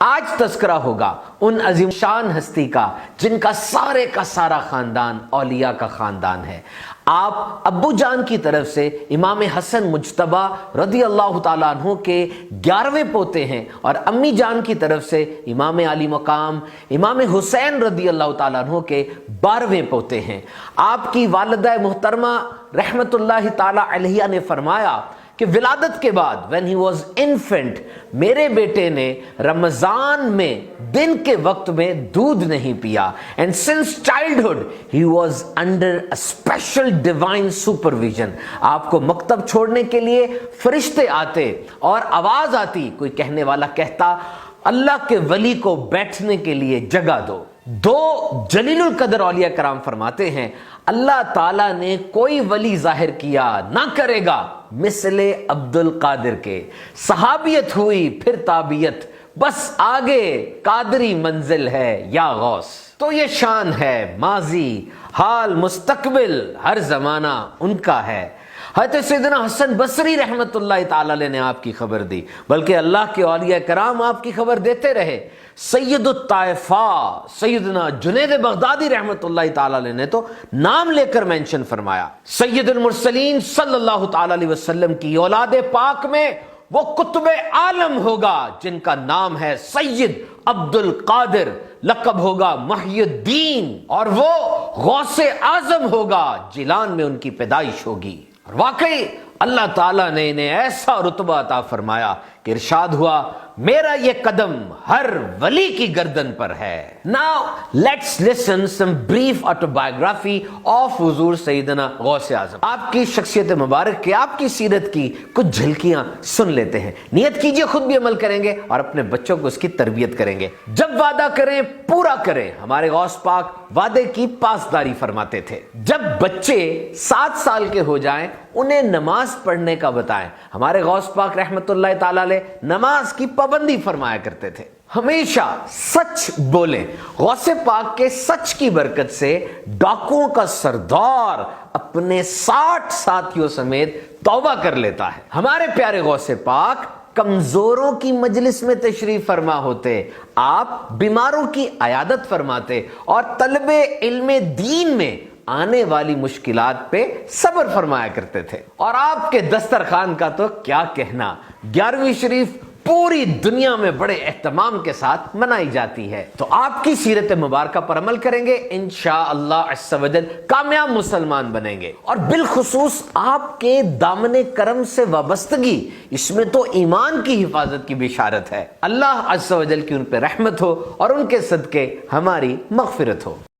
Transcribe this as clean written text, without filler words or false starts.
آج تذکرہ ہوگا ان عظیم شان ہستی کا جن کا سارے کا سارا خاندان اولیاء کا خاندان ہے۔ آپ ابو جان کی طرف سے امام حسن مجتبی رضی اللہ تعالیٰ عنہ کے 11ویں پوتے ہیں، اور امی جان کی طرف سے امام علی مقام امام حسین رضی اللہ تعالیٰ عنہ کے 12ویں پوتے ہیں۔ آپ کی والدہ محترمہ رحمت اللہ تعالیٰ علیہ نے فرمایا کہ ولادت کے بعد when he was infant میرے بیٹے نے رمضان میں دن کے وقت میں دودھ نہیں پیا، and since childhood he was under a special divine supervision۔ آپ کو مکتب چھوڑنے کے لیے فرشتے آتے اور آواز آتی، کوئی کہنے والا کہتا اللہ کے ولی کو بیٹھنے کے لیے جگہ دو۔ دو جلیل القدر اولیاء کرام فرماتے ہیں اللہ تعالیٰ نے کوئی ولی ظاہر کیا نہ کرے گا مثل عبد القادر کے، صحابیت ہوئی پھر تابعیت، بس آگے قادری منزل ہے یا غوث۔ تو یہ شان ہے، ماضی حال مستقبل ہر زمانہ ان کا ہے۔ حضرت سیدنا حسن بصری رحمت اللہ تعالی علیہ نے آپ کی خبر دی، بلکہ اللہ کے اولیاء کرام آپ کی خبر دیتے رہے۔ سید الطائفہ سیدنا جنید بغدادی رحمت اللہ تعالی علیہ نے تو نام لے کر مینشن فرمایا، سید المرسلین صلی اللہ تعالی علیہ وسلم کی اولاد پاک میں وہ قطب عالم ہوگا جن کا نام ہے سید عبد القادر، لقب ہوگا محی الدین، اور وہ غوث اعظم ہوگا، جیلان میں ان کی پیدائش ہوگی۔ اور واقعی اللہ تعالیٰ نے انہیں ایسا رتبہ عطا فرمایا کہ ارشاد ہوا میرا یہ قدم ہر ولی کی گردن پر ہے۔ Now let's listen some brief autobiography of حضور سیدنا غوث اعظم۔ آپ کی شخصیت مبارک کی، آپ کی سیرت کی کچھ جھلکیاں سن لیتے ہیں۔ نیت کیجئے خود بھی عمل کریں گے اور اپنے بچوں کو اس کی تربیت کریں گے۔ جب وعدہ کریں پورا کریں، ہمارے غوث پاک وعدے کی پاسداری فرماتے تھے۔ جب بچے 7 سال کے ہو جائیں انہیں نماز پڑھنے کا بتائیں۔ ہمارے غوث پاک رحمت اللہ تعالی علیہ نماز کی پابندی فرمایا کرتے تھے۔ ہمیشہ سچ بولیں۔ غوث پاک کے سچ کی برکت سے ڈاکوؤں کا سردار اپنے 60 ساتھیوں سمیت توبہ کر لیتا ہے۔ ہمارے پیارے غوث پاک کمزوروں کی مجلس میں تشریف فرما ہوتے، آپ بیماروں کی عیادت فرماتے، اور طلب علم دین میں آنے والی مشکلات پہ صبر فرمایا کرتے تھے۔ اور آپ کے دسترخوان کا تو کیا کہنا، 11ویں شریف پوری دنیا میں بڑے اہتمام کے ساتھ منائی جاتی ہے۔ تو آپ کی سیرت مبارکہ پر عمل کریں گے انشاءاللہ عز و جل کامیاب مسلمان بنیں گے۔ اور بالخصوص آپ کے دامن کرم سے وابستگی، اس میں تو ایمان کی حفاظت کی بشارت ہے۔ اللہ عز و جل کی ان پہ رحمت ہو اور ان کے صدقے ہماری مغفرت ہو۔